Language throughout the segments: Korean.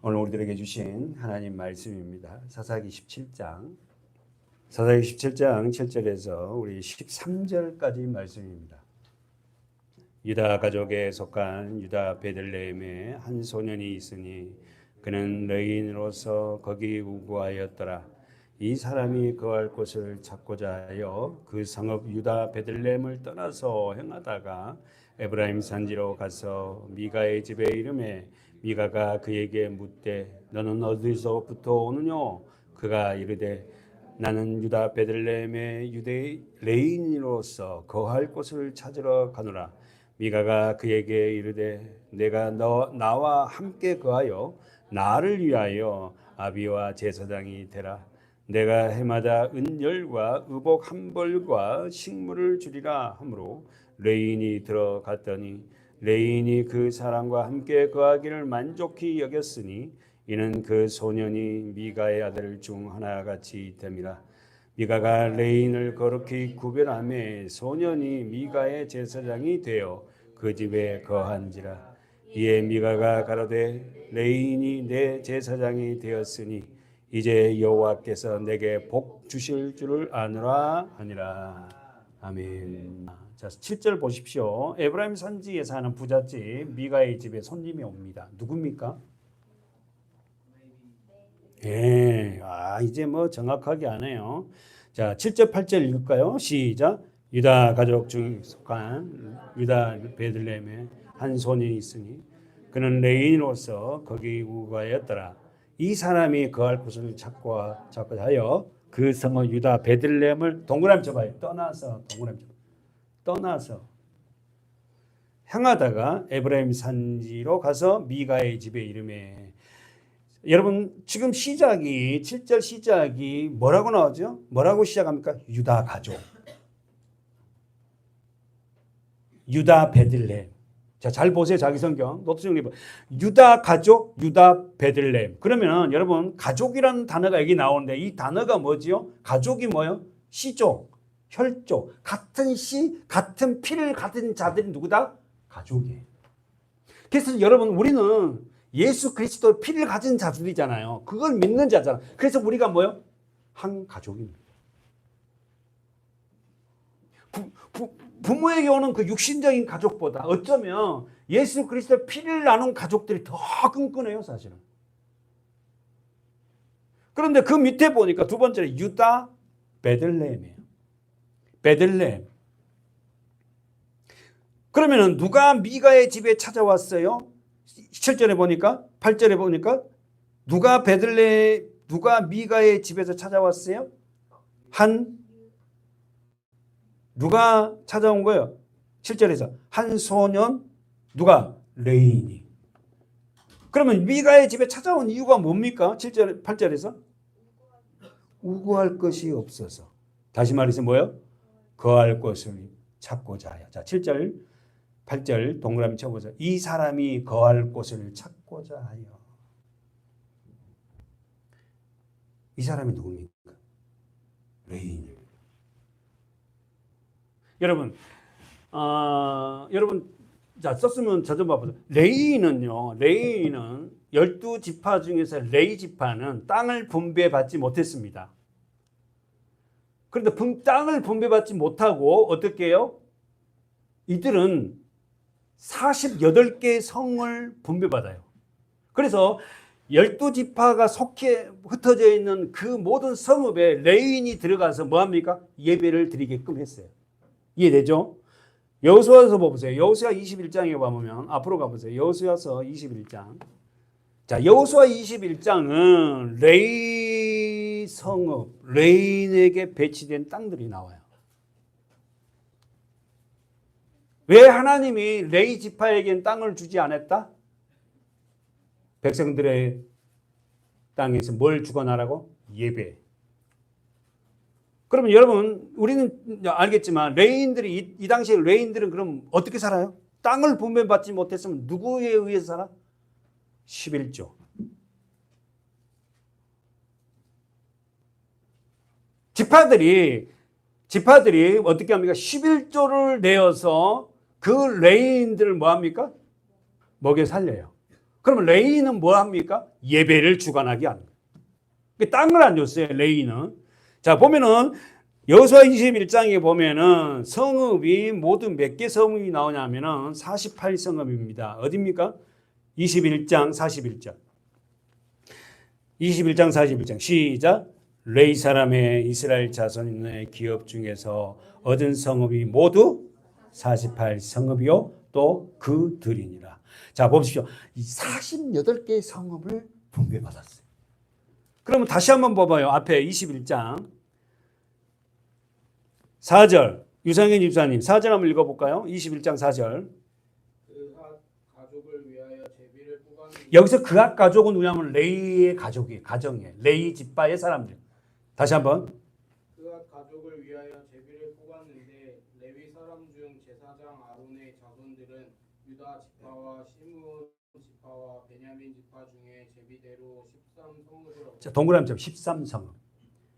오늘 우리들에게 주신 하나님 말씀입니다. 사사기 17장 7절에서 우리 13절까지 말씀입니다. 유다 가족에 속한 유다 베들레헴에 한 소년이 있으니 그는 레인으로서 거기 우고하였더라. 이 사람이 거할 곳을 찾고자 하여 그 성읍 유다 베들레헴을 떠나서 행하다가 에브라임 산지로 가서 미가의 집에 이르매 미가가 그에게 묻되 너는 어디서부터 오느뇨? 그가 이르되 나는 유다 베들레헴의 유대 레인으로서 거할 곳을 찾으러 가노라. 미가가 그에게 이르되 내가 나와 함께 거하여 나를 위하여 아비와 제사장이 되라. 내가 해마다 은열과 의복 한 벌과 식물을 주리라 하므로 레인이 들어갔더니 레인이 그 사람과 함께 거하기를 만족히 여겼으니 이는 그 소년이 미가의 아들 중 하나같이 됨이라. 미가가 레인을 거룩히 구별하매 소년이 미가의 제사장이 되어 그 집에 거한지라. 이에 미가가 가로되 레인이 내 제사장이 되었으니 이제 여호와께서 내게 복 주실 줄을 아노라 하니라. 아멘. 자, 7절 보십시오. 에브라임 산지에 사는 부잣집 미가의 집에 손님이 옵니다. 누굽니까? 예, 이제 뭐 정확하게 하네요. 자, 7절 8절 읽을까요? 시작. 유다 가족 중 속한 유다 베들레헴에 한 소년이 있으니 그는 레인으로서 거기 우거하였더라. 이 사람이 거할 곳을 찾고 하여 그 성읍 유다 베들레헴을 동그라미 쳐봐요. 떠나서 향하다가 에브라임 산지로 가서 미가의 집에 이르매. 여러분 지금 시작이 7절 시작이 뭐라고 나오죠? 뭐라고 시작합니까? 유다 가족, 유다 베들레헴. 자, 잘 보세요. 자기 성경 노트 정리. 유다 가족, 유다 베들레헴. 그러면 여러분 가족이라는 단어가 여기 나오는데 이 단어가 뭐지요? 가족이 뭐요? 씨족, 혈족, 같은 씨, 같은 피를 가진 자들이 누구다? 가족이에요. 그래서 여러분 우리는 예수 그리스도의 피를 가진 자들이잖아요. 그걸 믿는 자잖아요. 그래서 우리가 뭐요? 한 가족입니다. 부모에게 오는 그 육신적인 가족보다 어쩌면 예수 그리스도의 피를 나눈 가족들이 더 끈끈해요, 사실은. 그런데 그 밑에 보니까 두 번째로 유다 베들레헴이에요. 베들레헴. 그러면은 누가 미가의 집에 찾아왔어요? 7절에 보니까 8절에 보니까 누가 미가의 집에서 찾아왔어요? 누가 찾아온 거예요? 7절에서 한 소년 누가? 레인이. 그러면 미가의 집에 찾아온 이유가 뭡니까? 7절 8절에서 우고할 것이 없어서. 다시 말해서 뭐예요? 거할 것을 찾고자 하여. 자, 7절 8절 동그라미 쳐보세요. 이 사람이 거할 곳을 찾고자 하여. 이 사람이 누굽니까? 레인. 여러분, 자, 썼으면 저 좀 봐보세요. 레인은 12지파 중에서 레위 지파는 땅을 분배받지 못했습니다. 그런데 땅을 분배받지 못하고 어떻게 해요? 이들은 48개의 성을 분배받아요. 그래서 12지파가 속해 흩어져 있는 그 모든 성읍에 레인이 들어가서 뭐합니까? 예배를 드리게끔 했어요. 이해되죠? 여호수아서 보세요. 여호수아 21장에 보면 앞으로 가보세요. 여호수아서 21장. 자, 여호수아 21장은 레위 성읍, 레인에게 배치된 땅들이 나와요. 왜 하나님이 레위 지파에겐 땅을 주지 않았다? 백성들의 땅에서 뭘 주관하라고? 예배. 그러면 여러분 우리는 알겠지만 레인들이 이 당시에 레인들은 그럼 어떻게 살아요? 땅을 분배받지 못했으면 누구에 의해서 살아? 11조. 지파들이 어떻게 합니까? 11조를 내어서 그 레인들을 뭐합니까? 먹여 살려요. 그러면 레위인은 뭐 합니까? 예배를 주관하게 하는 거예요. 땅을 안 줬어요, 레위인은. 자, 보면은 여호수아 21장에 보면은 성읍이 모두 몇 개 성읍이 나오냐면은 48성읍입니다. 어디입니까? 21장 41장. 21장 41장 시작. 레위 사람의 이스라엘 자손의 기업 중에서 얻은 성읍이 모두 48성읍이요 또 그들이니라. 자, 보십시오. 이 48개의 성읍을 분배받았어요. 그러면 다시 한번 봐봐요. 앞에 21장 4절 유상현 집사님 4절 한번 읽어볼까요? 21장 4절. 가족을 위하여 제비를 뽑았는데 여기서 그앗 가족은 누구냐면 레이의 가족이에요. 가정이에요. 레이 집파의 사람들. 다시 한번. 그앗 가족을 위하여 제비를 뽑았는데 레위 사람 중 제사장 아론의 자손들은 유다 지파와 시므온 지파와 베냐민 지파 중에 제비대로 13성읍을 얻었다. 자, 동그라미처럼 13성읍.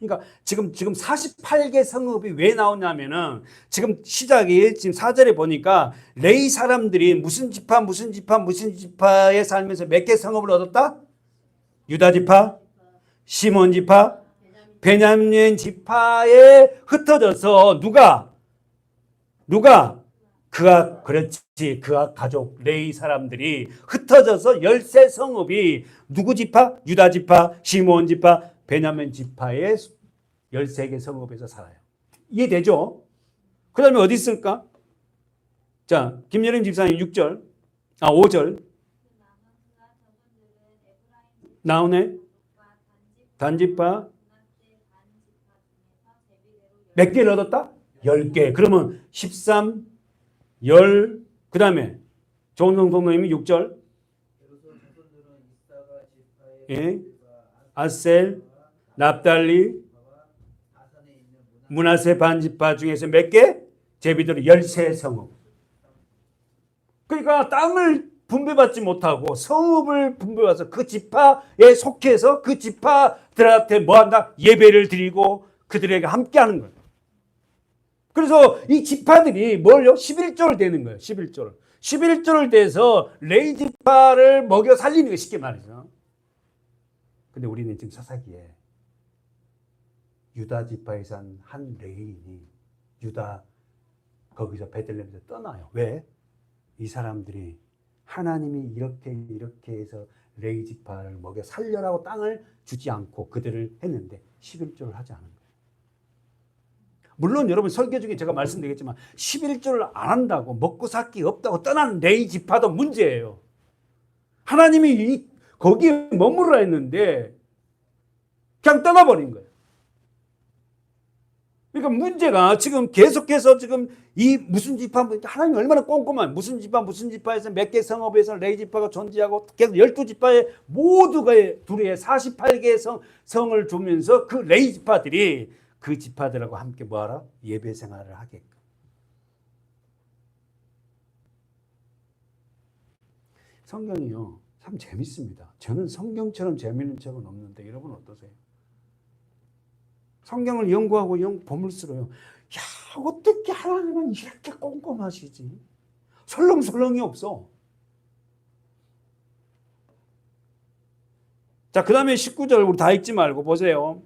그러니까 지금 48개 성읍이 왜 나오냐면은 지금 시작이 지금 4절에 보니까 레이 사람들이 무슨 지파에 살면서 몇 개 성읍을 얻었다? 유다 지파, 시몬 지파, 베냐민 지파에 흩어져서 누가 그렇지. 그앗 가족 레이 사람들이 흩어져서 13성읍이 누구 지파? 유다 지파, 시몬 지파, 베냐민 지파의 13개 성읍에서 살아요. 이해되죠? 그 다음에 어디 있을까? 자, 김여림 집사님 5절. 나오네. 단지파. 몇 개를 얻었다? 10개. 그러면 13, 10, 그 다음에 조은성 동로님이 6절. 예. 아셀, 납달리, 므낫세 반지파 중에서 몇 개? 제비대로 13성읍. 그러니까 땅을 분배받지 못하고 성읍을 분배받아서 그 지파에 속해서 그 지파들한테 뭐 한다? 예배를 드리고 그들에게 함께 하는 거예요. 그래서 이 지파들이 뭘요? 11조를 되는 거예요. 11조를. 11조를 돼서 레위 지파를 먹여 살리는 거 쉽게 말해서. 근데 우리는 지금 사사기에 유다 지파에서 한 레위인이 유다 거기서 베들레헴에서 떠나요. 왜? 이 사람들이 하나님이 이렇게 해서 레위 지파를 먹여 살려라고 땅을 주지 않고 그들을 했는데 11조를 하지 않은 거예요. 물론 여러분 설교 중에 제가 말씀드리겠지만 11조를 안 한다고 먹고 살 게 없다고 떠나는 레위 지파도 문제예요. 하나님이 거기에 머무르라 했는데 그냥 떠나버린 거예요. 그러니까 문제가 지금 계속해서 지금 이 무슨 지파, 하나님이 얼마나 꼼꼼한 무슨 지파에서 몇 개 성읍에서 레위 지파가 존재하고 계속 12지파에 모두가 둘의 48개의 성을 주면서 그 레위 지파들이 그 지파들하고 함께 뭐하라? 예배 생활을 하게끔. 성경이요 참 재밌습니다. 저는 성경처럼 재미있는 책은 없는데 여러분 어떠세요? 성경을 연구하고 보물스러요. 야, 어떻게 하나님은 이렇게 꼼꼼하시지? 설렁설렁이 없어. 자, 그 다음에 19절 우리 다 읽지 말고 보세요.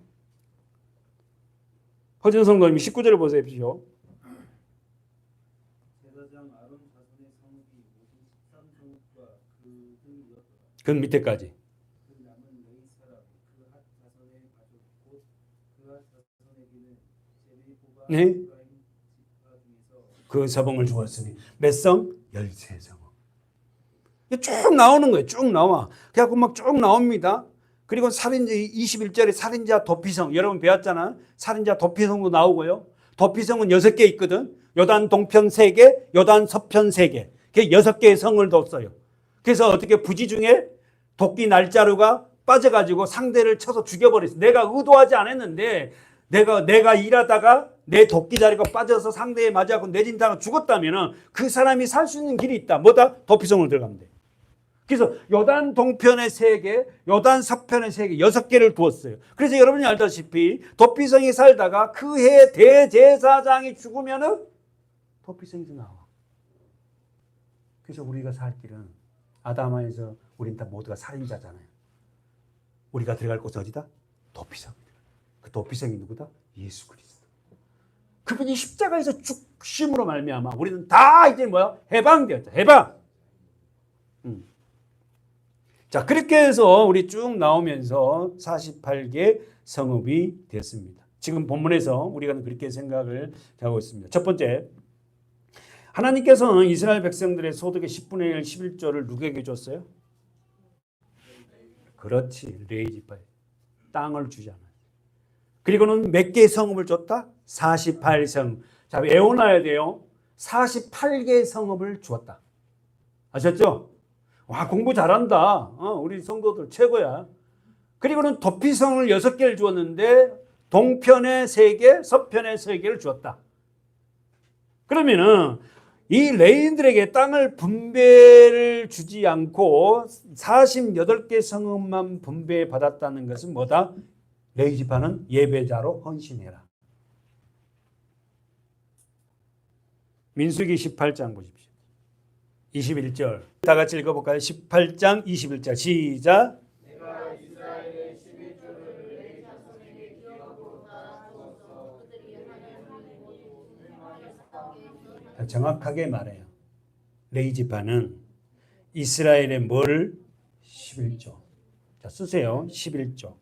허진성 교수님 19절을 보십시오. 제사장 아론 자손의 성읍이 모두 13성읍과 그들이었더라. 그 밑에까지. 그 남은 레위 사람 그앗 자손의 가족 곧 그앗 자손에게는 제비 뽑아 네. 에프라임 지파 중에서 그 서봉을 주었으니 몇 성? 13성. 쭉 나오는 거예요. 쭉 나와. 그래갖고 막 쭉 나옵니다. 그리고 살인자 21절에 살인자 도피성 여러분 배웠잖아. 살인자 도피성도 나오고요. 도피성은 6개 있거든. 요단 동편 3개, 요단 서편 3개. 그게 6개의 성을 뒀어요. 그래서 어떻게 부지 중에 도끼 날자루가 빠져가지고 상대를 쳐서 죽여버렸어. 내가 의도하지 않았는데 내가 일하다가 내 도끼자루가 빠져서 상대에 맞아갖고 내진다가 죽었다면 그 사람이 살 수 있는 길이 있다. 뭐다? 도피성을 들어가면 돼. 그래서 요단 동편에 3개, 요단 서편에 3개, 6개를 두었어요. 그래서 여러분이 알다시피 도피성에 살다가 그 해 대제사장이 죽으면은 도피성에서 나와. 그래서 우리가 살 길은 아담에서 우린 다 모두가 살인자잖아요. 우리가 들어갈 곳은 어디다? 도피성이다. 그 도피성이 누구다? 예수 그리스도. 그분이 십자가에서 죽심으로 말미암아 우리는 다 이제 뭐야? 해방되었다. 해방. 자, 그렇게 해서 우리 쭉 나오면서 48개 성읍이 됐습니다. 지금 본문에서 우리가 그렇게 생각을 하고 있습니다. 첫 번째, 하나님께서는 이스라엘 백성들의 소득의 10분의 1, 11조를 누구에게 줬어요? 그렇지, 레위지파에 땅을 주잖아요. 그리고는 몇 개의 성읍을 줬다? 48성. 자, 외워놔야 돼요. 48개의 성읍을 주었다. 아셨죠? 와, 공부 잘한다. 우리 성도들 최고야. 그리고는 도피성을 6개를 주었는데 동편에 3개, 서편에 3개를 주었다. 그러면은 이 레인들에게 땅을 분배를 주지 않고 48개 성읍만 분배받았다는 것은 뭐다? 레위 지파는 예배자로 헌신해라. 민수기 18장 보십시오. 21절 다 같이 읽어볼까요? 18장 21절 시작. 내가 이스라엘의 11조를 레위 자손에게 기업으로 다 주었어. 그들이 하나님을 모두 불명하였다. 정확하게 말해요. 레위 지파는 이스라엘의 뭘? 11조. 자, 쓰세요. 11조.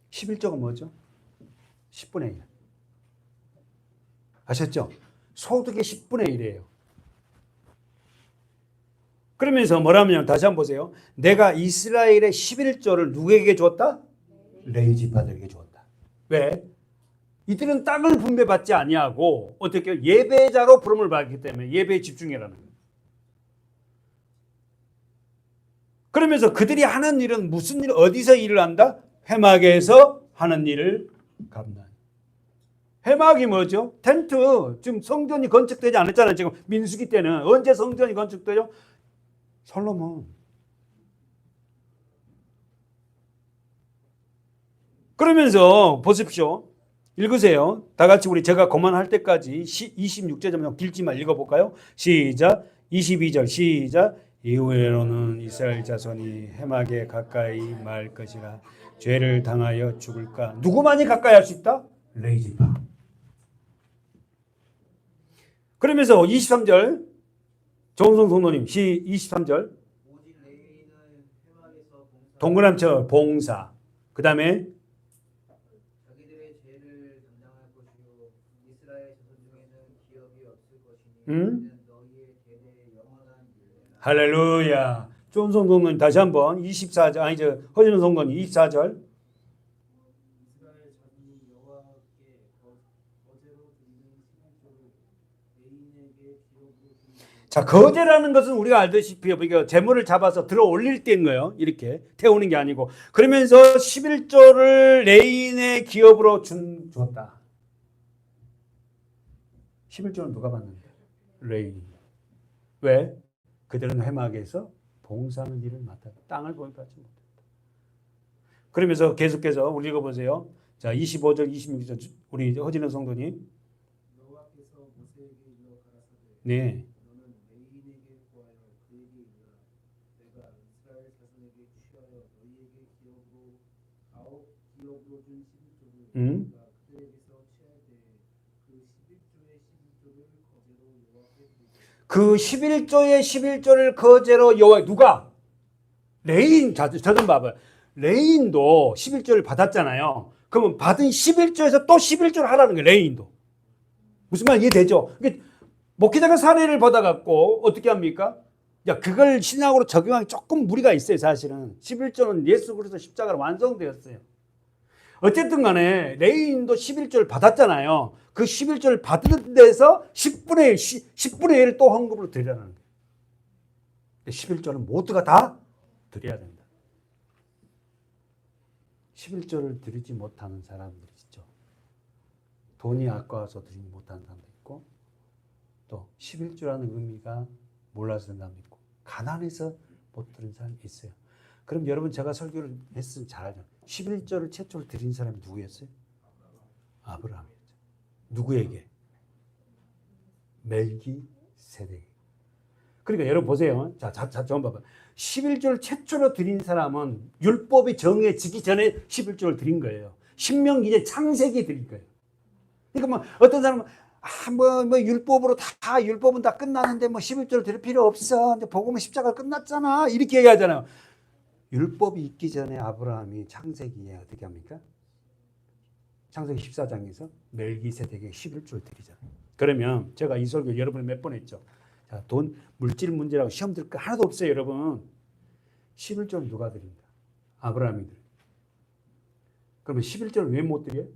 11조가 뭐죠? 10분의 1. 아셨죠? 소득의 10분의 1이에요. 그러면서 뭐라면 다시 한번 보세요. 내가 이스라엘의 11조를 누구에게 줬다? 레위 지파들에게 줬다. 왜? 이들은 땅을 분배받지 아니하고 어떻게 예배자로 부름을 받기 때문에 예배에 집중해라는 거예요. 그러면서 그들이 하는 일은 무슨 일, 어디서 일을 한다? 회막에서 하는 일을 감당. 회막이 뭐죠? 텐트. 지금 성전이 건축되지 않았잖아요. 지금 민수기 때는. 언제 성전이 건축되죠? 솔로몬. 그러면서 보십시오. 읽으세요. 다 같이 우리 제가 그만할 때까지 26절 좀 길지만 읽어볼까요? 시작. 22절 시작. 이후에로는 이스라엘 자손이 해막에 가까이 말 것이라 죄를 당하여 죽을까. 누구만이 가까이 할 수 있다? 레위 지파. 그러면서 23절 정성 성도님 23절 오직 레위인은 회막에서 동그라미처럼 봉사. 그 다음에 자기들의 죄를 담당할 것이요 이스라엘 자손 중에는 기업이 없을 것이니 너희의 대대의 영원한 일이라. 할렐루야. 정성 성도님 다시 한번 24절 아니죠. 허진호 성도님 24절 이스라엘 자손이 여호와께 거제로 드리는 11조를 레위인에게 기업으로 주는 자, 거제라는 것은 우리가 알다시피 우리가 재물을 잡아서 들어 올릴 때인 거예요. 이렇게 태우는 게 아니고. 그러면서 11조를 레인의 기업으로 주었다. 11조는 누가 받는데? 레인이. 왜? 그들은 회막에서 봉사하는 일을 맡았다. 땅을 보유하지 못했다. 그러면서 계속해서 우리 읽어보세요. 자, 25절, 26절 우리 허진호 성도님. 여호와께서 모세에게 이르러 가라사대 네. 너는 레위인에게 구하여 그에게 이르라 내가 이스라엘 자손에게 취하여 너희에게 기업으로 준 11조를 내가 그들에게서 취할 때에 그 11조의 11조를 거제로 여호와께 드리고 그 11조의 11조를 거제로 여호와 누가? 레인. 저 좀 봐봐요. 레인도 11조를 받았잖아요. 그러면 받은 11조에서 또 11조를 하라는 거예요. 레인도. 무슨 말 이해되죠? 목회자가 사례를 받아갖고 어떻게 합니까? 야, 그걸 신학으로 적용하기 조금 무리가 있어요. 사실은 11조는 예수 그리스도 십자가로 완성되었어요. 어쨌든 간에 레인도 11조를 받았잖아요. 그 11조를 받은 데서 10분의 1, 10분의 1을 또 헌금으로 드리라는 거예요. 11조는 모두가 다 드려야 된다. 11조를 드리지 못하는 사람들이 있죠. 돈이 아까워서 드리지 못하는 사람도 있고 또 11조라는 의미가 몰라서 드는 사람도 있고 가난해서 못 드린 사람이 있어요. 그럼 여러분 제가 설교를 했으면 잘 알죠. 11조를 최초로 드린 사람이 누구였어요? 아브라함이었죠. 누구에게? 멜기세덱. 그러니까 여러분 보세요. 자, 좀 봐봐. 11조를 최초로 드린 사람은 율법이 정해지기 전에 11조를 드린 거예요. 신명기 이제 창세기 드린 거예요. 그러니까 뭐 어떤 사람은 뭐 율법으로 율법은 다 끝나는데 뭐 11조를 드릴 필요 없어. 이제 복음은 십자가 끝났잖아. 이렇게 얘기하잖아요. 율법이 있기 전에 아브라함이 창세기에 어떻게 합니까? 창세기 14장에서 멜기세덱에게 11조를 드리잖아요. 그러면 제가 이 설교 여러분이 몇 번 했죠. 자, 돈, 물질 문제라고 시험 들 거 하나도 없어요, 여러분. 11조를 누가 드린다? 아브라함이 드려요. 그러면 11조를 왜 못 드려요?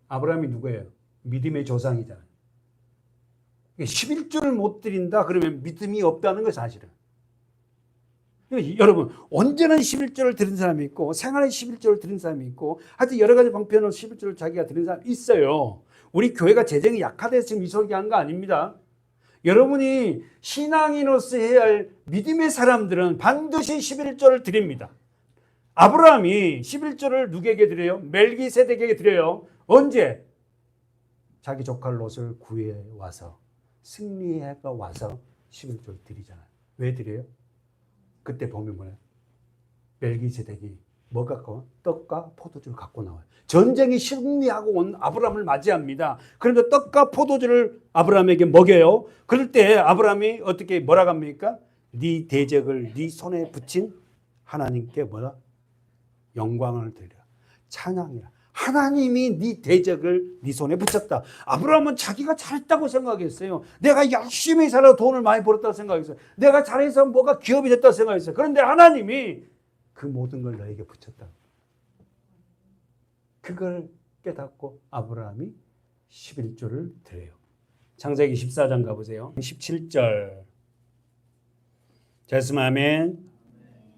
아브라함이 누구예요? 믿음의 조상이잖아요. 11조를 못 드린다? 그러면 믿음이 없다는 거예요, 사실은. 여러분, 언제는 11조를 드린 사람이 있고, 생활에 11조를 드린 사람이 있고, 하여튼 여러 가지 방편으로 11조를 자기가 드린 사람이 있어요. 우리 교회가 재정이 약화돼서 지금 이 설교한 거 아닙니다. 여러분이 신앙인으로서 해야 할 믿음의 사람들은 반드시 11조를 드립니다. 아브라함이 11조를 누구에게 드려요? 멜기세덱에게 드려요. 언제? 자기 조카 롯을 구해 와서 승리해가 와서 11조를 드리잖아요. 왜 드려요? 그때 보면 뭐예요? 멜기세덱이 뭐 갖고? 떡과 포도주를 갖고 나와요. 전쟁이 승리하고 온 아브라함을 맞이합니다. 그런데 떡과 포도주를 아브라함에게 먹여요. 그럴 때 아브라함이 어떻게 뭐라고 합니까? 네 대적을 네 손에 붙인 하나님께 뭐라? 영광을 드리라. 찬양이라. 하나님이 네 대적을 네 손에 붙였다. 아브라함은 자기가 잘했다고 생각했어요. 내가 열심히 살아 돈을 많이 벌었다고 생각했어요. 내가 잘해서 뭐가 기업이 됐다고 생각했어요. 그런데 하나님이 그 모든 걸 너에게 붙였다. 그걸 깨닫고 아브라함이 11조를 드려요. 창세기 14장 가보세요. 17절. 자, 있으면 아멘.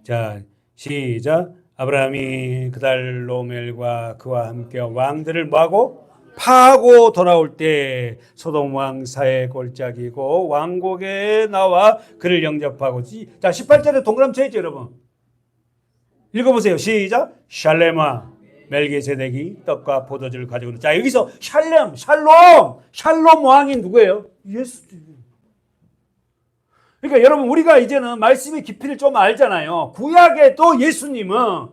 자, 시작. 아브라함이 그달 로멜과 그와 함께 왕들을 뭐하고? 파하고 돌아올 때 소돔 왕사의 골짜기고 왕국에 나와 그를 영접하고. 자, 18절에 동그라미 쳐있죠, 여러분. 읽어보세요. 시작. 샬렘아 멜기세덱이 떡과 포도주를 가지고 있는. 자, 여기서 샬롬 왕이 누구예요? 예수. 그러니까 여러분, 우리가 이제는 말씀의 깊이를 좀 알잖아요. 구약에도 예수님은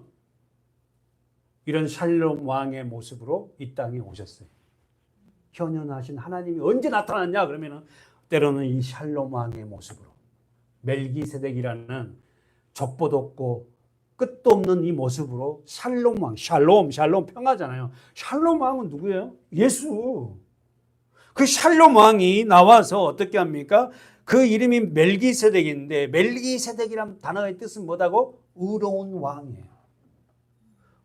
이런 샬롬 왕의 모습으로 이 땅에 오셨어요. 현현하신 하나님이 언제 나타났냐 그러면은 때로는 이 샬롬 왕의 모습으로, 멜기세덱이라는 족보도 없고 끝도 없는 이 모습으로 샬롬 왕, 샬롬 평화잖아요. 샬롬 왕은 누구예요? 예수. 그 샬롬 왕이 나와서 어떻게 합니까? 그 이름이 멜기세덱인데, 멜기세덱이란 단어의 뜻은 뭐다고? 의로운 왕이에요.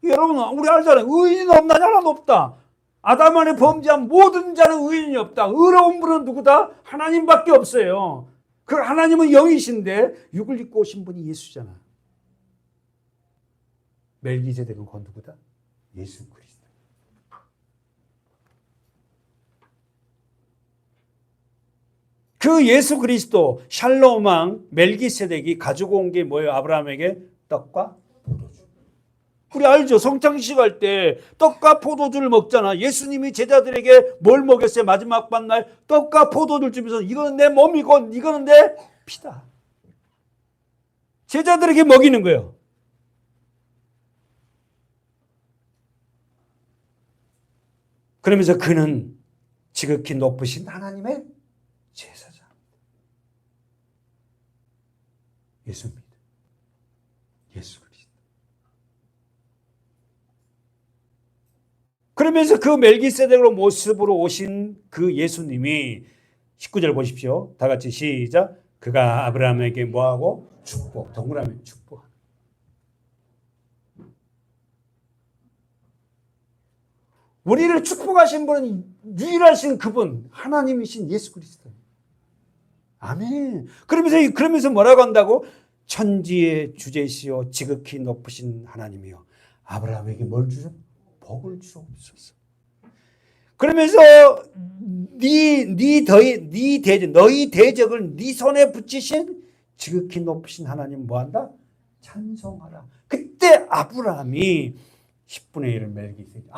여러분, 우리 알잖아요. 의인은 없나? 하나도 없다. 아담 안에 범죄한 모든 자는 의인이 없다. 의로운 분은 누구다? 하나님밖에 없어요. 그 하나님은 영이신데 육을 입고 오신 분이 예수잖아요. 멜기세덱은 그 누구다? 예수 그리스도. 그 예수 그리스도 샬롬 왕 멜기세덱이 가지고 온 게 뭐예요? 아브라함에게 떡과 포도주. 우리 알죠? 성찬식 할 때 떡과 포도주를 먹잖아. 예수님이 제자들에게 뭘 먹였어요? 마지막 밤날 떡과 포도주를 주면서 이거는 내 몸이고 이거는 내 피다. 제자들에게 먹이는 거예요. 그러면서 그는 지극히 높으신 하나님의 제사장. 예수입니다. 예수 그리스도. 그러면서 그 멜기세덱으로 모습으로 오신 그 예수님이 19절 보십시오. 다 같이 시작. 그가 아브라함에게 뭐하고? 축복. 동그라미 축복. 우리를 축복하신 분은 유일하신 그분, 하나님이신 예수 그리스도. 아멘. 그러면서 뭐라고 한다고? 천지의 주제시요 지극히 높으신 하나님이요. 아브라함에게 뭘 주죠? 복을 주옵소서. 그러면서 너희 대적을 네 손에 붙이신 지극히 높으신 하나님 뭐한다? 찬송하라. 그때 아브라함이 10분의 1을 멜기세덱.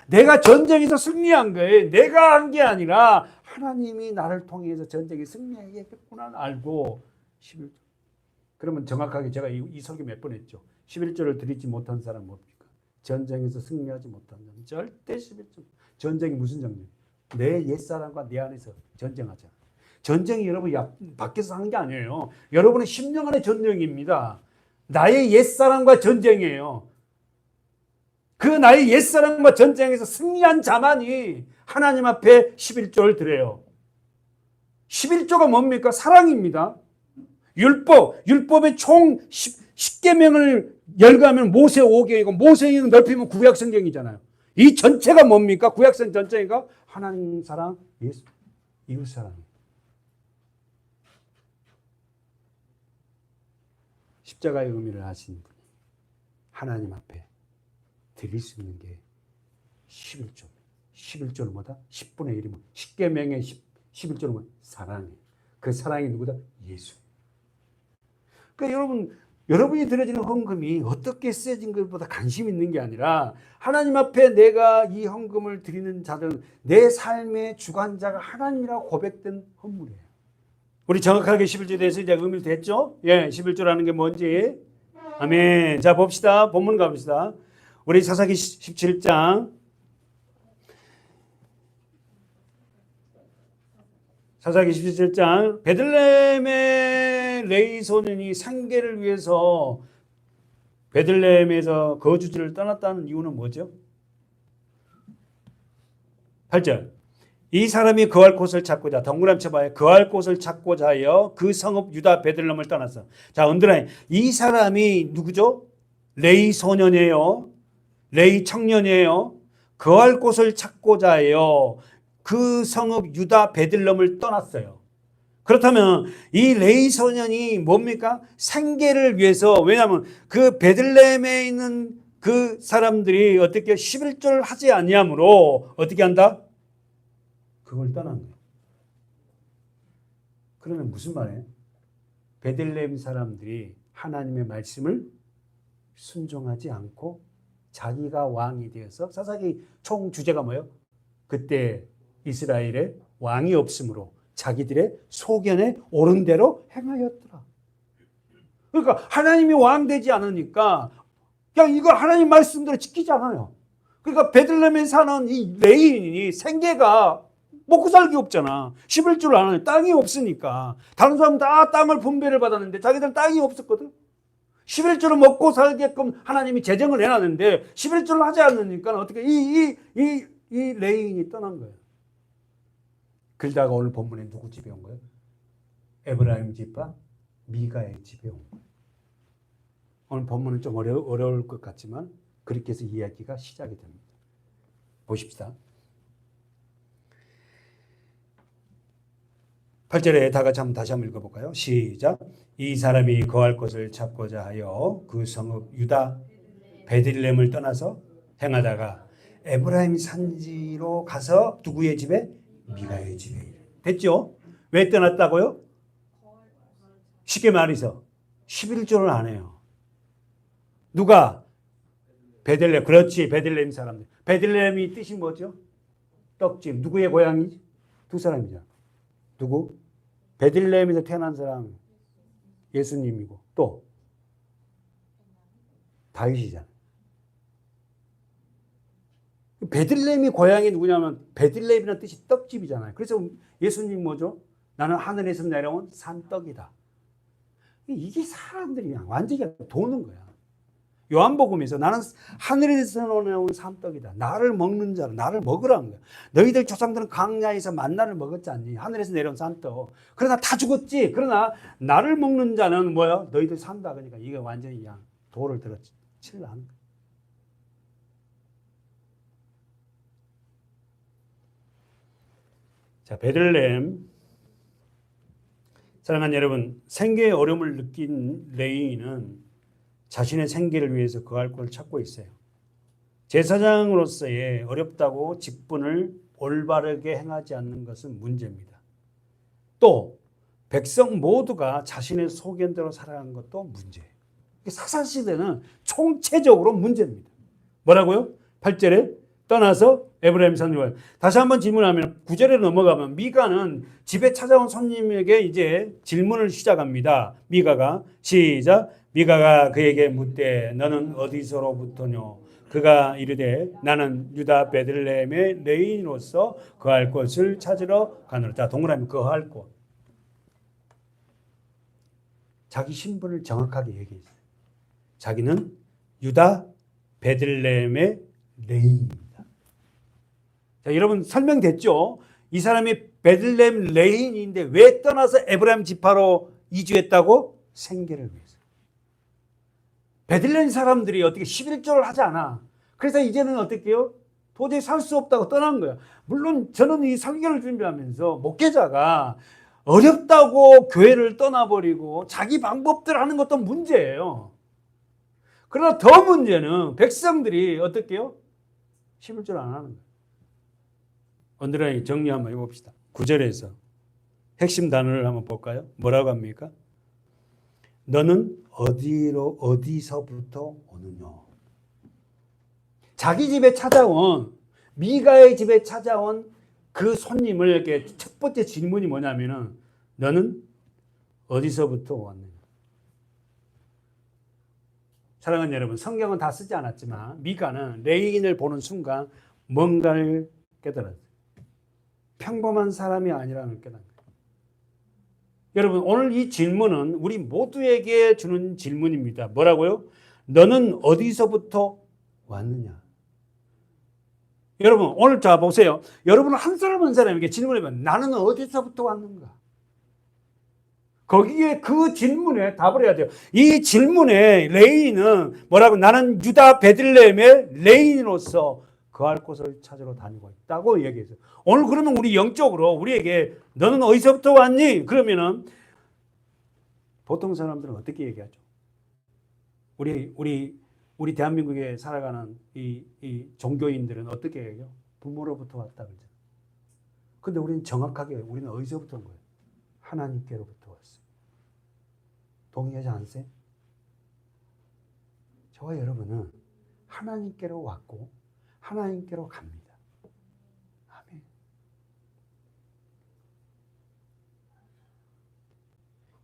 내가 전쟁에서 승리한 거예요. 내가 한 게 아니라 하나님이 나를 통해서 전쟁에 승리하게 했구나 알고 11조. 그러면 정확하게 제가 이 설교 몇 번 했죠. 11조를 드리지 못한 사람 뭡니까? 전쟁에서 승리하지 못한 사람. 절대 11조. 전쟁이 무슨 전쟁? 내 옛사람과 내 안에서 전쟁하자. 전쟁이 여러분 밖에서 하는 게 아니에요. 여러분의 심령 안의 전쟁입니다. 나의 옛사람과 전쟁이에요. 그 나의 옛사람과 전쟁에서 승리한 자만이 하나님 앞에 11조를 드려요. 11조가 뭡니까? 사랑입니다. 율법의 총 10계명을 열거하면 모세 5계이고 모세의 넓히면 구약성경이잖아요. 이 전체가 뭡니까? 구약성 전체가 하나님 사랑, 예수, 이웃 사랑이에요. 십자가의 의미를 아신 분이 하나님 앞에 드릴 수 있는 게 11조. 11조는 뭐다? 10분의 1이면 10계명의 11조는 뭐다? 사랑이에요. 그 사랑이 누구다? 예수. 그러니까 여러분이 드려지는 헌금이 어떻게 쓰여진 것보다 관심 있는 게 아니라 하나님 앞에 내가 이 헌금을 드리는 자들은 내 삶의 주관자가 하나님이라고 고백된 헌물이에요. 우리 정확하게 11조에 대해서 이제 의미를 됐죠? 11조라는 게 뭔지. 아멘. 자, 봅시다. 본문 가봅시다. 우리 사사기 17장. 사사기 17장. 베들레헴의 레위 소년이 생계를 위해서 베들레헴에서 거주지를 떠났다는 이유는 뭐죠? 8절. 이 사람이 거할 곳을 찾고자, 동그라미 쳐봐요. 거할 곳을 찾고자 하여 그 성읍 유다 베들레헴을 떠났어. 자, 언더라인. 이 사람이 누구죠? 레위 소년이에요. 레위 청년이에요. 거할 곳을 찾고자 해요. 그 성읍 유다 베들레헴을 떠났어요. 그렇다면 이 레위 소년이 뭡니까? 생계를 위해서, 왜냐하면 그 베들레헴에 있는 그 사람들이 어떻게 11조를 하지 아니하므로 어떻게 한다? 그걸 떠난 거예요. 그러면 무슨 말이에요? 베들레헴 사람들이 하나님의 말씀을 순종하지 않고 자기가 왕이 되어서, 사사기 총 주제가 뭐예요? 그때 이스라엘에 왕이 없으므로 자기들의 소견에 옳은 대로 행하였더라. 그러니까 하나님이 왕 되지 않으니까 그냥 이걸 하나님 말씀대로 지키지 않아요. 그러니까 베들레헴에 사는 이 레위인이 생계가 먹고 살기 없잖아. 11조를 안 하는 땅이 없으니까. 다른 사람은 다 땅을 분배를 받았는데 자기들은 땅이 없었거든. 11조를 먹고 살게끔 하나님이 재정을 해놨는데 11조를 하지 않으니까 어떻게 이 레위인이 떠난 거예요. 그러다가 오늘 본문에 누구 집에 온 거예요? 에브라임 집과 미가의 집에 온 거예요. 오늘 본문은 좀 어려울 것 같지만 그렇게 해서 이야기가 시작이 됩니다. 보십시다. 8절에 다 같이 다시 한번 읽어볼까요? 시작. 이 사람이 거할 곳을 찾고자 하여 그 성읍 유다 베들레헴을 떠나서 행하다가 에브라임 산지로 가서 누구의 집에? 미가의 집에. 됐죠? 왜 떠났다고요? 쉽게 말해서 11조를 안 해요. 누가? 베들레헴. 그렇지, 베들레헴 사람들. 베들레헴이 뜻이 뭐죠? 떡집. 누구의 고향이지? 두 사람이잖아. 누구? 베들레헴에서 태어난 사람 예수님이고 또 다윗이잖아. 베들레헴이 고향이 누구냐면 베들레헴이라는 뜻이 떡집이잖아요. 그래서 예수님 뭐죠? 나는 하늘에서 내려온 산떡이다. 이게 사람들이 그냥 완전히 도는 거야. 요한복음에서 나는 하늘에서 내려온 산떡이다. 나를 먹는 자는 나를 먹으라는 거야. 너희들 조상들은 광야에서 만나를 먹었지 않니? 하늘에서 내려온 산떡. 그러나 다 죽었지. 그러나 나를 먹는 자는 뭐야? 너희들 산다. 그러니까 이게 완전히 그냥 돌을 들어 칠라 하는 거야. 자, 베들레헴. 사랑하는 여러분, 생계의 어려움을 느낀 레위인은 자신의 생계를 위해서 거할 곳을 찾고 있어요. 제사장으로서의 어렵다고 직분을 올바르게 행하지 않는 것은 문제입니다. 또 백성 모두가 자신의 소견대로 살아가는 것도 문제예요. 사사시대는 총체적으로 문제입니다. 뭐라고요? 8절에 떠나서 에브라임 산으로 가요. 다시 한번 질문하면 9절에 넘어가면 미가는 집에 찾아온 손님에게 이제 질문을 시작합니다. 미가가 시작. 미가가 그에게 묻되 너는 어디서로부터뇨? 그가 이르되 나는 유다 베들레헴의 레인으로서 거할 곳을 찾으러 가노라. 자, 동그라미 거할 곳. 자기 신분을 정확하게 얘기했어요. 자기는 유다 베들레헴의 레인입니다. 자, 여러분 설명됐죠? 이 사람이 베들레헴 레인인데 왜 떠나서 에브라임 지파로 이주했다고? 생계를 위해서. 베들레헴 사람들이 어떻게 11조를 하지 않아. 그래서 이제는 어떻게 해요? 도저히 살 수 없다고 떠난 거야. 물론 저는 이 설교를 준비하면서 목회자가 어렵다고 교회를 떠나버리고 자기 방법대로 하는 것도 문제예요. 그러나 더 문제는 백성들이 어떻게 해요? 11조를 안 하는 거예요. 언더라인 정리 한번 해봅시다. 9절에서 핵심 단어를 한번 볼까요? 뭐라고 합니까? 너는 어디서부터 오느냐? 자기 집에 찾아온 미가의 집에 찾아온 그 손님을 이렇게 첫 번째 질문이 뭐냐면은 너는 어디서부터 왔느냐? 사랑하는 여러분, 성경은 다 쓰지 않았지만 미가는 레인을 보는 순간 뭔가를 깨달았어요. 평범한 사람이 아니라는 걸 깨달은 거예요. 여러분, 오늘 이 질문은 우리 모두에게 주는 질문입니다. 뭐라고요? 너는 어디서부터 왔느냐? 여러분, 오늘 자 보세요. 여러분은 한 사람 한 사람에게 질문해보면 나는 어디서부터 왔는가? 거기에 그 질문에 답을 해야 돼요. 이 질문의 레인은 뭐라고? 나는 유다 베들레헴의 레인으로서 거할 곳을 찾으러 다니고 있다고 얘기했어요. 오늘 그러면 우리 영적으로 우리에게 너는 어디서부터 왔니? 그러면은 보통 사람들은 어떻게 얘기하죠? 우리 대한민국에 살아가는 이 종교인들은 어떻게 얘기해요? 부모로부터 왔다 그러죠. 근데 우리는 정확하게 우리는 어디서부터 온 거예요? 하나님께로부터 왔어요. 동의하지 않으세요? 저와 여러분은 하나님께로 왔고 하나님께로 갑니다. 아멘.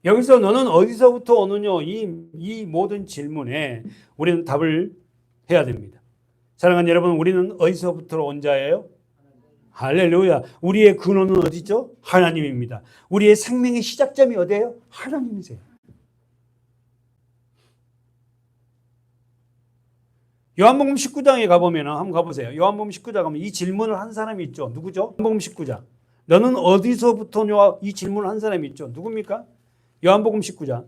여기서 너는 어디서부터 오느냐 이 모든 질문에 우리는 답을 해야 됩니다. 사랑하는 여러분, 우리는 어디서부터 온 자예요? 할렐루야. 우리의 근원은 어디죠? 하나님입니다. 우리의 생명의 시작점이 어디예요? 하나님이세요. 요한복음 19장에 가보면 한번 가보세요. 요한복음 19장 가면 이 질문을 한 사람이 있죠. 누구죠? 요한복음 19장. 너는 어디서부터냐? 이 질문을 한 사람이 있죠. 누굽니까? 요한복음 19장.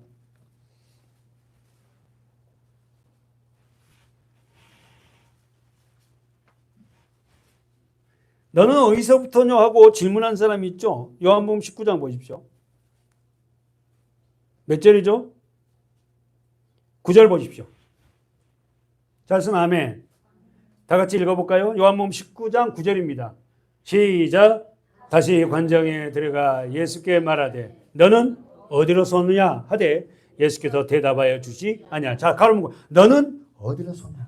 너는 어디서부터냐 하고 질문한 사람이 있죠. 요한복음 19장 보십시오. 몇 절이죠? 9절 보십시오. 잘 쓰면 아멘. 다 같이 읽어볼까요? 요한복음 19장 9절입니다. 시작. 다시 관정에 들어가 예수께 말하되 너는 어디로서 오느냐 하되 예수께서 대답하여 주시 아니야. 자, 가로 너는 어디로서 오냐?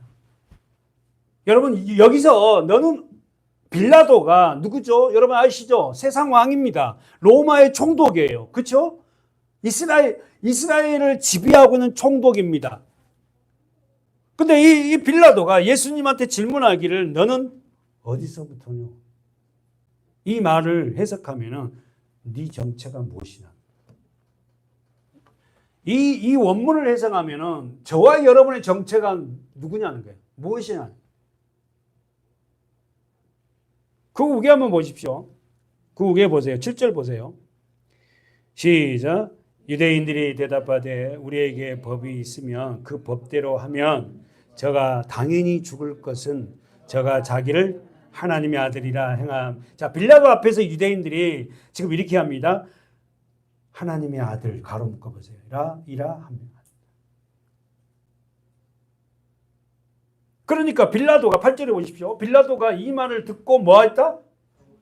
여러분, 여기서 너는 빌라도가 누구죠? 여러분 아시죠? 세상 왕입니다. 로마의 총독이에요. 그렇죠? 이스라엘을 지배하고 있는 총독입니다. 근데 이 빌라도가 예수님한테 질문하기를 너는 어디서부터냐? 이 말을 해석하면은 네 정체가 무엇이냐? 이 원문을 해석하면은 저와 여러분의 정체가 누구냐는 거예요. 무엇이냐? 그 후에 한번 보십시오. 그 후에 보세요. 7절 보세요. 시작. 유대인들이 대답하되 우리에게 법이 있으면 그 법대로 하면 저가 당연히 죽을 것은 저가 자기를 하나님의 아들이라 행함. 자, 빌라도 앞에서 유대인들이 지금 이렇게 합니다. 하나님의 아들 가로 묶어보세요. 이라 합니다. 그러니까 빌라도가 8절에 보십시오. 빌라도가 이 말을 듣고 뭐 했다?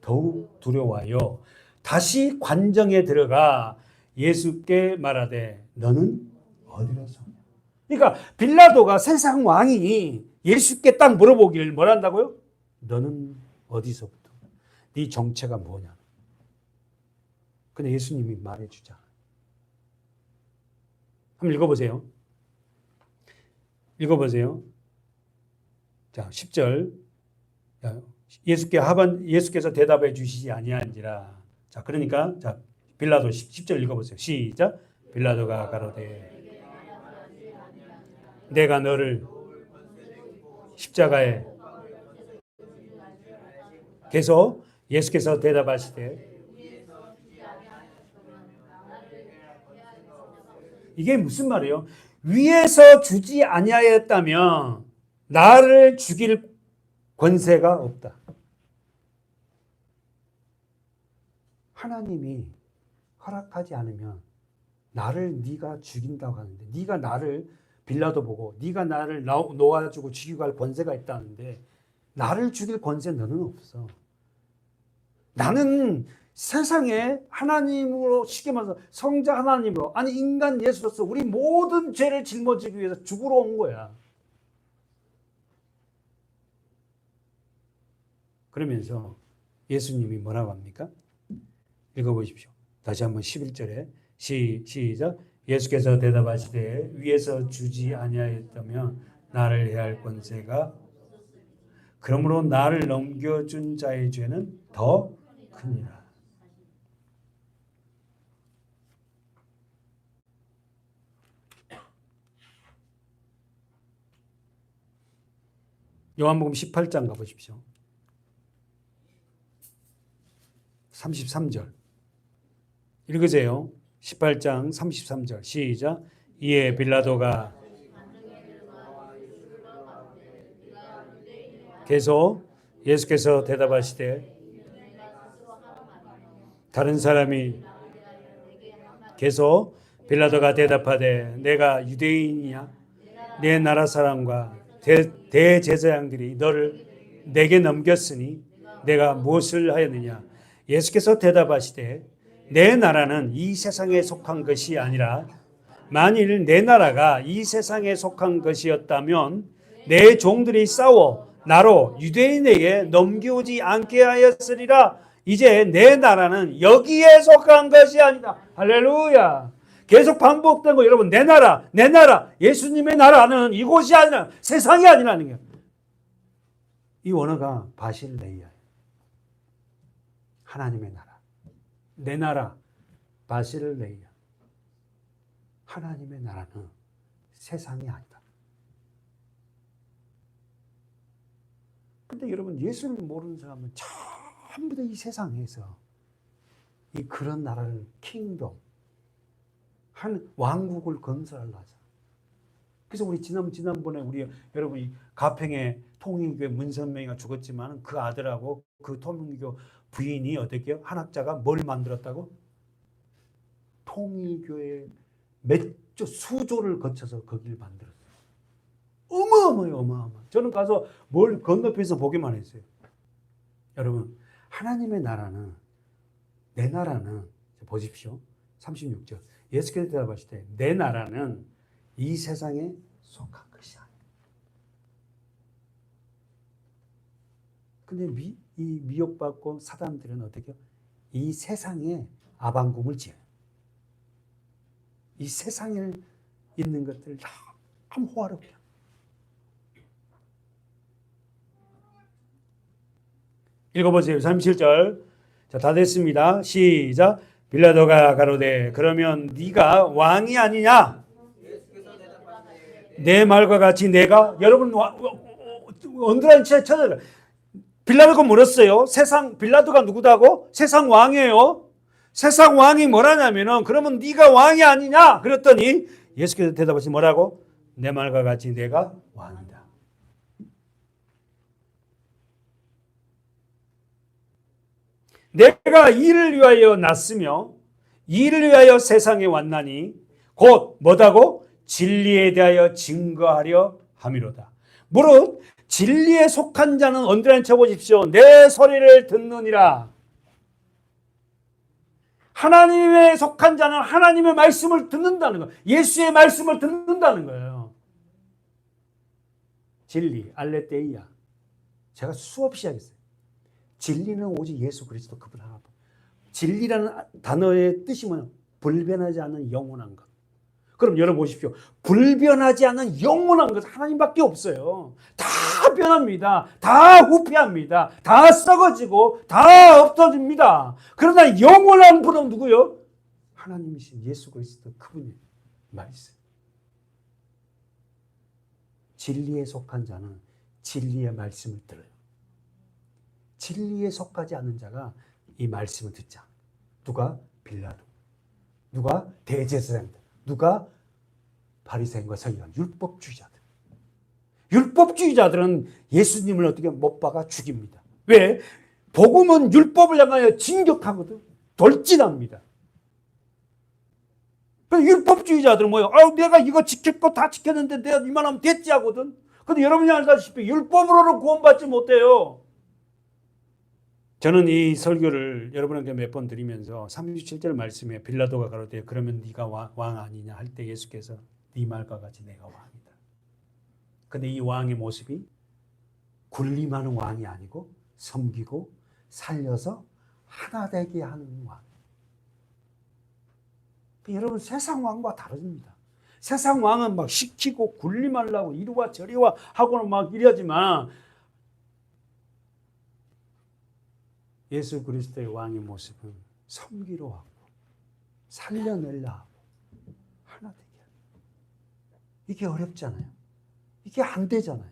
더욱 두려워요. 다시 관정에 들어가 예수께 말하되 너는 어디로서 오냐? 그러니까 빌라도가 세상 왕이 예수께 딱 물어보기를 뭘 한다고요? 너는 어디서부터? 네 정체가 뭐냐? 근데 예수님이 말해주잖아요. 한번 읽어보세요. 읽어보세요. 자, 10절. 예수께서 대답해 주시지 아니한지라. 자, 그러니까 자, 빌라도 10절 읽어보세요. 시작. 빌라도가 가로되 내가 너를 십자가에 계속 예수께서 대답하시되 이게 무슨 말이에요? 위에서 주지 아니하였다면 나를 죽일 권세가 없다. 하나님이 허락하지 않으면 나를 네가 죽인다고 하는데, 네가 나를 빌라도 보고 네가 나를 놓아주고 죽이고 할 권세가 있다는데 나를 죽일 권세 너는 없어. 나는 세상에 하나님으로, 쉽게 말해서 성자 하나님으로, 아니 인간 예수로서 우리 모든 죄를 짊어지기 위해서 죽으러 온 거야. 그러면서 예수님이 뭐라고 합니까? 읽어보십시오. 다시 한번 11절에 시작. 예수께서 대답하시되 위에서 주지 아니하였다면 나를 해할 권세가, 그러므로 나를 넘겨준 자의 죄는 더 크니라. 요한복음 18장 가보십시오. 33절 읽으세요. 18장 33절 시작. 이에 빌라도가 계속 예수께서 대답하시되 다른 사람이 계속 빌라도가 대답하되 내가 유대인이냐? 내 나라 사람과 대제사장들이 너를 내게 넘겼으니 내가 무엇을 하였느냐? 예수께서 대답하시되 내 나라는 이 세상에 속한 것이 아니라 만일 내 나라가 이 세상에 속한 것이었다면 내 종들이 싸워 나로 유대인에게 넘겨오지 않게 하였으리라. 이제 내 나라는 여기에 속한 것이 아니다. 할렐루야. 계속 반복된 거 여러분, 내 나라, 내 나라, 예수님의 나라는 이곳이 아니라 세상이 아니라는 거예요. 이 원어가 바실레이아예요. 하나님의 나라, 내 나라, 바실레이아. 하나님의 나라는 세상이 아니다. 근데 여러분, 예수를 모르는 사람은 전부 다 이 세상에서 이 그런 나라를, 킹덤, 한 왕국을 건설하려고 하잖아. 그래서 우리 지난번에 우리 여러분이 가평에 통일교회 문선명이가 죽었지만 그 아들하고 그 통일교 부인이 어떻게 해요? 한학자가 뭘 만들었다고? 통일교회 수조를 거쳐서 거기를 만들었어요. 어마어마해요, 어마어마. 저는 가서 뭘 건너편에서 보기만 했어요. 여러분, 하나님의 나라는, 내 나라는, 보십시오. 36절. 예수께서 대답하실 때, 내 나라는 이 세상에 속한 것이 아니야. 근데 이 미혹받고 사람들은 어떻게 해요? 이 세상에 아방궁을 지어요. 이 세상에 있는 것들 참 호화롭게. 읽어보세요. 37절. 자, 다 됐습니다. 시작. 빌라도가 가로되 그러면 네가 왕이 아니냐? 내 말과 같이 내가, 여러분 언더라인치에 찾아가. 빌라도가 물었어요. 빌라도가 누구다고? 세상 왕이에요. 세상 왕이 뭐라냐면은 그러면 네가 왕이 아니냐? 그랬더니 예수께서 대답하시 뭐라고? 내 말과 같이 내가 왕이다. 내가 이를 위하여 났으며 이를 위하여 세상에 왔나니 곧 뭐다고? 진리에 대하여 증거하려 함이로다. 무릇 진리에 속한 자는 언제나 쳐보십시오. 내 소리를 듣느니라. 하나님에 속한 자는 하나님의 말씀을 듣는다는 거예요. 예수의 말씀을 듣는다는 거예요. 진리, 알레테이아. 제가 수없이 하겠어요. 진리는 오직 예수 그리스도 그분 하나뿐. 진리라는 단어의 뜻이 뭐냐? 불변하지 않는 영원한 것. 그럼 여러분 보십시오. 불변하지 않는 영원한 것 하나님밖에 없어요. 다 변합니다. 다 후패합니다. 다 썩어지고 다 없어집니다. 그러나 영원한 분은 누구요? 하나님이신 예수 그리스도 그분이 말씀. 진리에 속한 자는 진리의 말씀을 들어요. 진리에 속하지 않는 자가 이 말씀을 듣지 않아요. 누가? 빌라도. 누가? 대제사장들. 누가? 바리새인과 서기관, 율법주의자들. 율법주의자들은 예수님을 어떻게 못 박아 죽입니다. 왜? 복음은 율법을 향하여 진격하거든. 돌진합니다. 율법주의자들은 뭐예요? 내가 이거 지킬 거 다 지켰는데 내가 이만하면 됐지 하거든. 근데 여러분이 알다시피 율법으로는 구원받지 못해요. 저는 이 설교를 여러분에게 몇 번 드리면서 37절 말씀에 빌라도가 가로되 그러면 네가 왕 아니냐 할 때 예수께서 네 말과 같이 내가 왕이다. 근데 이 왕의 모습이 군림하는 왕이 아니고 섬기고 살려서 하나 되게 하는 왕. 여러분 세상 왕과 다릅니다. 세상 왕은 막 시키고 군림하려고 이리와 저리와 하고는 막 이러지만 예수 그리스도의 왕의 모습은 섬기러 하고 살려내려 하고 하나 되게 하고. 이게 어렵잖아요. 이게 안 되잖아요.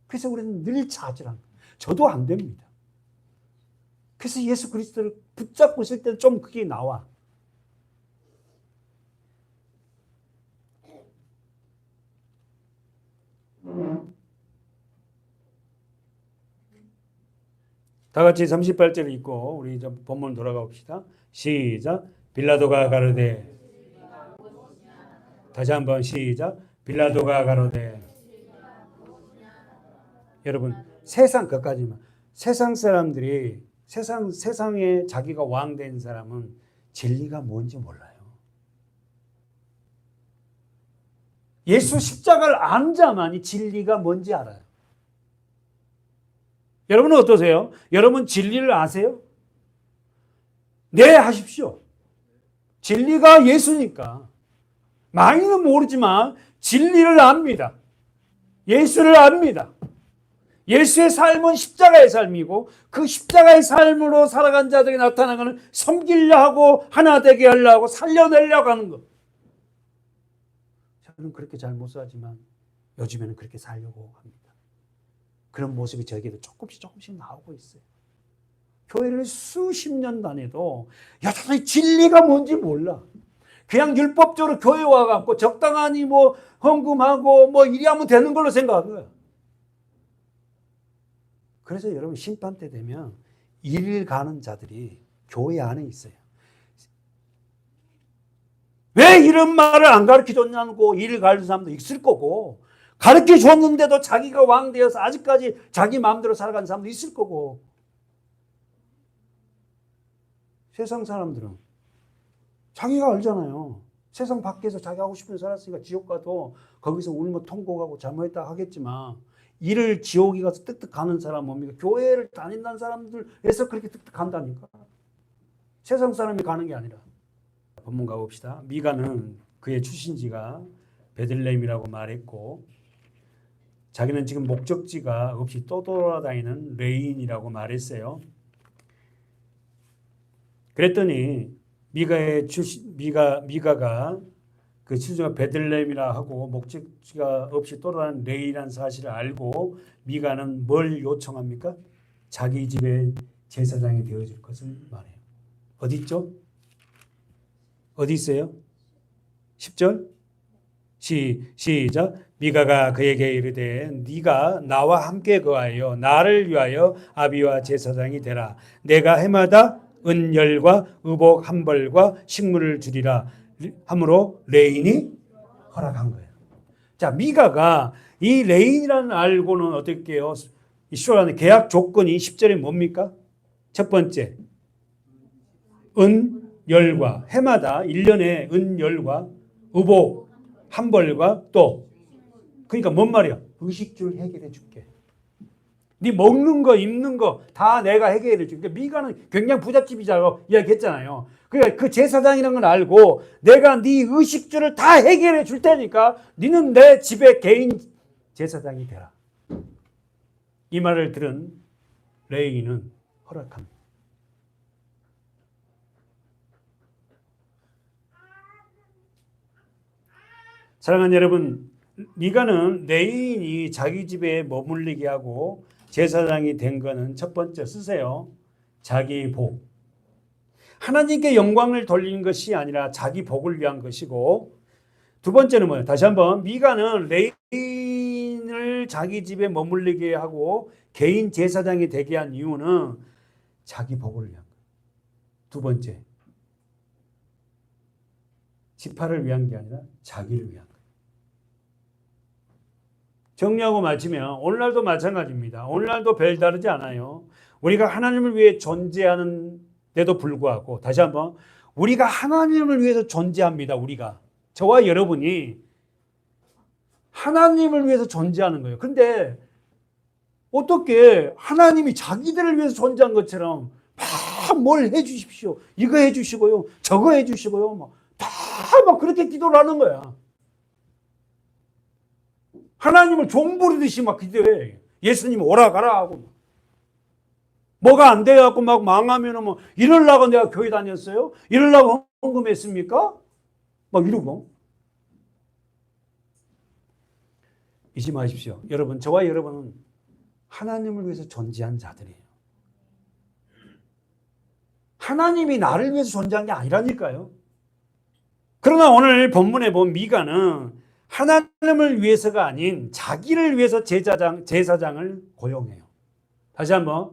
그래서 우리는 늘 좌절한 거예요. 저도 안 됩니다. 그래서 예수 그리스도를 붙잡고 있을 때는 좀 그게 나와. 다 같이 38절 읽고 우리 좀 본문 돌아가 봅시다. 시작. 빌라도가 가로되 다시 한번 시작. 빌라도가 가로되 여러분 세상 것까지만 세상 사람들이 세상에 자기가 왕 된 사람은 진리가 뭔지 몰라요. 예수 십자가를 안 자만이 진리가 뭔지 알아요. 여러분은 어떠세요? 여러분 진리를 아세요? 네, 하십시오. 진리가 예수니까. 많이는 모르지만 진리를 압니다. 예수를 압니다. 예수의 삶은 십자가의 삶이고 그 십자가의 삶으로 살아간 자들이 나타나는 것은 섬기려 하고 하나 되게 하려고 살려내려고 하는 것. 저는 그렇게 잘 못 살지만 요즘에는 그렇게 살려고 합니다. 그런 모습이 저에게도 조금씩 나오고 있어요. 교회를 수십 년 다녀도 여전히 진리가 뭔지 몰라. 그냥 율법적으로 교회 와갖고 적당하니 뭐 헌금하고 뭐 이리 하면 되는 걸로 생각하는 거야. 그래서 여러분 심판 때 되면 일 가는 자들이 교회 안에 있어요. 왜 이런 말을 안 가르쳐줬냐고 일 가는 사람도 있을 거고 가르쳐 줬는데도 자기가 왕 되어서 아직까지 자기 마음대로 살아가는 사람도 있을 거고. 세상 사람들은 자기가 알잖아요. 세상 밖에서 자기 하고 싶은 데 살았으니까 지옥 가도 거기서 울며 통곡하고 잘못했다 하겠지만 일을 지옥에 가서 뜩뜩 가는 사람 뭡니까? 교회를 다닌다는 사람들에서 그렇게 뜩뜩 간다니까. 세상 사람이 가는 게 아니라. 본문 가봅시다. 미가는 그의 출신지가 베들레헴이라고 말했고 자기는 지금 목적지가 없이 떠돌아다니는 레인이라고 말했어요. 그랬더니 미가가 그 출신지가 베들레헴이라 하고 목적지가 없이 떠돌아다니는 레인이라는 사실을 알고 미가는 뭘 요청합니까? 자기 집의 제사장이 되어줄 것을 말해요. 어디 있죠? 어디 있어요? 10절? 시작. 미가가 그에게 이르되 네가 나와 함께 거하여 나를 위하여 아비와 제사장이 되라. 내가 해마다 은열과 의복 한 벌과 식물을 주리라 함으로 레인이 허락한 거예요. 자, 미가가 이 레인이라는 알고는 어떻게 해요? 이슈라는 계약 조건이 10절에 뭡니까? 첫 번째, 은열과 해마다 1년에 은열과 의복 한 벌과 또 그러니까 뭔 말이야? 의식주를 해결해 줄게. 네 먹는 거 입는 거 다 내가 해결해 줄게. 미가는 굉장히 부잣집이자고 이야기했잖아요. 그러니까 그 제사장이라는 걸 알고 내가 네 의식주를 다 해결해 줄 테니까 너는 내 집의 개인 제사장이 되라. 이 말을 들은 레위는 허락합니다. 사랑하는 여러분, 미가는 레위인이 자기 집에 머물리게 하고 제사장이 된 거는 첫 번째 쓰세요. 자기 복. 하나님께 영광을 돌리는 것이 아니라 자기 복을 위한 것이고, 두 번째는 뭐예요? 다시 한번, 미가는 레위인을 자기 집에 머물리게 하고 개인 제사장이 되게 한 이유는 자기 복을 위한 거예요. 두 번째, 지파를 위한 게 아니라 자기를 위한 거예요. 정리하고 마치면 오늘날도 마찬가지입니다. 오늘날도 별다르지 않아요. 우리가 하나님을 위해 존재하는데도 불구하고, 다시 한번, 우리가 하나님을 위해서 존재합니다. 우리가, 저와 여러분이 하나님을 위해서 존재하는 거예요. 근데 어떻게 하나님이 자기들을 위해서 존재한 것처럼 막 뭘 해주십시오, 이거 해주시고요, 저거 해주시고요, 다 막 그렇게 기도를 하는 거야. 하나님을 종부리듯이 막 기도해. 예수님 오라 가라 하고. 뭐가 안 돼갖고 막 망하면은 뭐, 이러려고 내가 교회 다녔어요? 이러려고 헌금했습니까? 막 이러고. 잊지 마십시오. 여러분, 저와 여러분은 하나님을 위해서 존재한 자들이에요. 하나님이 나를 위해서 존재한 게 아니라니까요. 그러나 오늘 본문에 본 미가는 하나님을 위해서가 아닌 자기를 위해서 제사장을 고용해요. 다시 한번,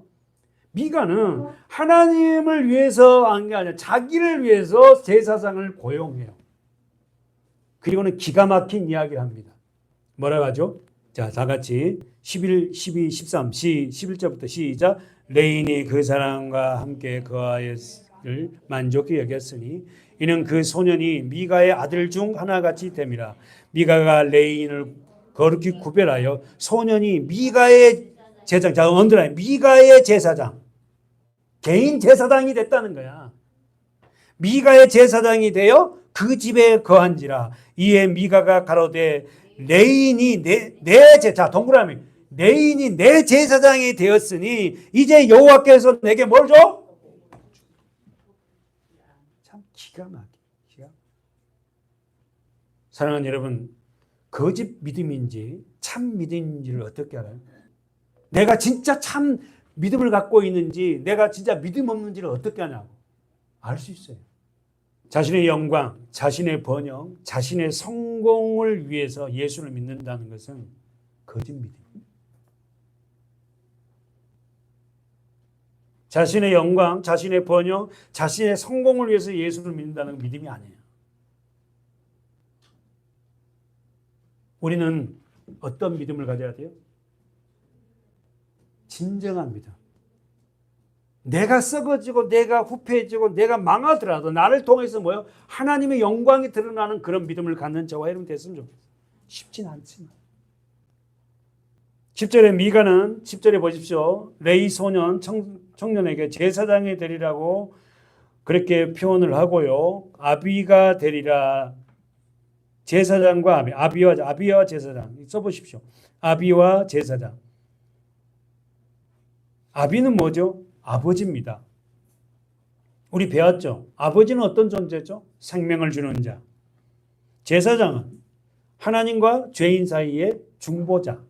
미가는 하나님을 위해서 한 게 아니라 자기를 위해서 제사장을 고용해요. 그리고는 기가 막힌 이야기를 합니다. 뭐라고 하죠? 자, 다 같이 11, 12, 13, 11절부터 시작. 레인이 그 사람과 함께 거하였을 만족히 여겼으니 이는 그 소년이 미가의 아들 중 하나같이 됨이라. 미가가 레인을 거룩히 구별하여 소년이 미가의 제사장, 자, 언더라인, 미가의 제사장, 개인 제사장이 됐다는 거야. 미가의 제사장이 되어 그 집에 거한지라. 이에 미가가 가로되 레인이 자, 동그라미, 레인이 내 제사장이 되었으니 이제 여호와께서 내게 뭘 줘? 참 기가 막혀. 사랑하는 여러분, 거짓 믿음인지 참 믿음인지를 어떻게 알아요? 내가 진짜 참 믿음을 갖고 있는지 내가 진짜 믿음 없는지를 어떻게 하냐고 알 수 있어요. 자신의 영광, 자신의 번영, 자신의 성공을 위해서 예수를 믿는다는 것은 거짓 믿음입니다. 자신의 영광, 자신의 번영, 자신의 성공을 위해서 예수를 믿는다는 건 믿음이 아니에요. 우리는 어떤 믿음을 가져야 돼요? 진정한 믿음. 내가 썩어지고 내가 후패해지고 내가 망하더라도 나를 통해서 뭐요? 하나님의 영광이 드러나는 그런 믿음을 갖는 저와 여러분 됐으면 좋겠어요. 쉽진 않지만. 10절에 미가는 10절에 보십시오. 레위 소년 청년에게 제사장이 되리라고 그렇게 표현을 하고요. 아비가 되리라. 제사장과 아비와 제사장 써보십시오. 아비와 제사장. 아비는 뭐죠? 아버지입니다. 우리 배웠죠? 아버지는 어떤 존재죠? 생명을 주는 자. 제사장은 하나님과 죄인 사이의 중보자,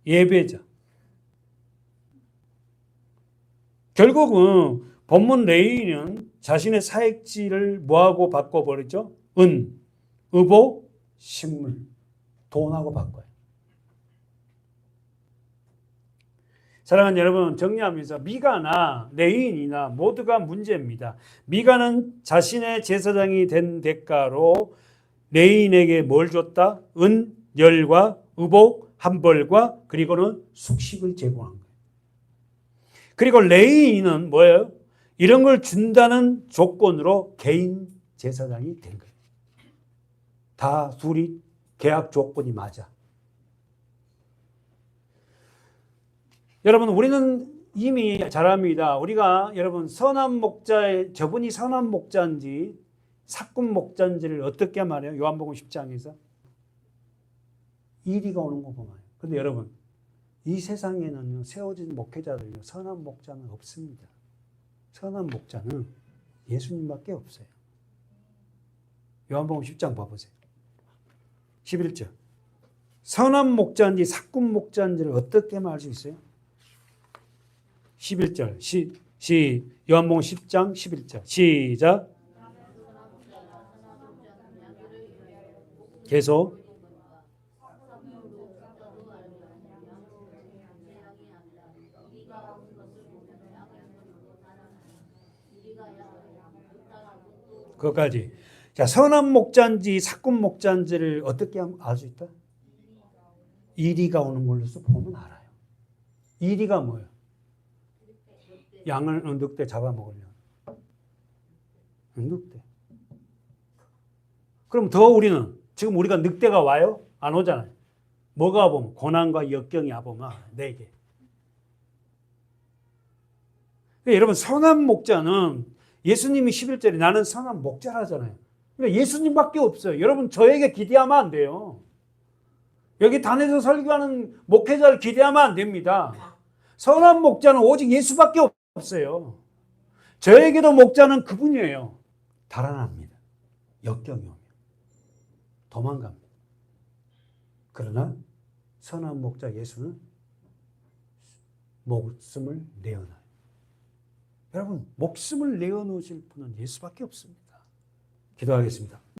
예배자. 결국은 본문 레위인은 자신의 사익지를 뭐하고 바꿔버렸죠? 은, 의복, 식물, 돈하고 바꿔요. 사랑하는 여러분, 정리하면서 미가나 레위인이나 모두가 문제입니다. 미가는 자신의 제사장이 된 대가로 레위인에게 뭘 줬다? 은, 열과 의복, 한벌과 그리고는 숙식을 제공한 거예요. 그리고 레위인은 뭐예요? 이런 걸 준다는 조건으로 개인 제사장이 된 거예요. 다 둘이 계약 조건이 맞아. 여러분 우리는 이미 잘 압니다. 우리가 여러분 선한 목자의 저분이 선한 목자인지 사꾼 목자인지를 어떻게 말해요? 요한복음 10장에서 이리가 오는 거 보면. 근데 여러분 이 세상에는요 세워진 목회자들요 선한 목자는 없습니다. 선한 목자는 예수님밖에 없어요. 요한복음 10장 봐보세요. 11절. 선한 목자인지 사꾼 목자인지를 어떻게 말할 수 있어요? 11절. 요한복음 10장 11절. 시작. 계속. 그것까지. 자, 선한 목자인지 사꾼 목자인지를 어떻게 알 수 있다? 이리가 오는 걸로서 보면 알아요. 이리가 뭐예요? 양을 늑대 잡아먹으려면. 늑대. 그럼 더 우리는 지금 우리가 늑대가 와요? 안 오잖아요. 뭐가 와보면 고난과 역경이 와보면 내게. 여러분 선한 목자는 예수님이 11절에 나는 선한 목자라잖아요. 그러니까 예수님밖에 없어요. 여러분 저에게 기대하면 안 돼요. 여기 단에서 설교하는 목회자를 기대하면 안 됩니다. 선한 목자는 오직 예수밖에 없어요. 저에게도 목자는 그분이에요. 달아납니다. 역경이 오면 도망갑니다. 그러나 선한 목자 예수는 목숨을 내어놔요. 여러분 목숨을 내어놓으실 분은 예수밖에 없습니다. 기도하겠습니다.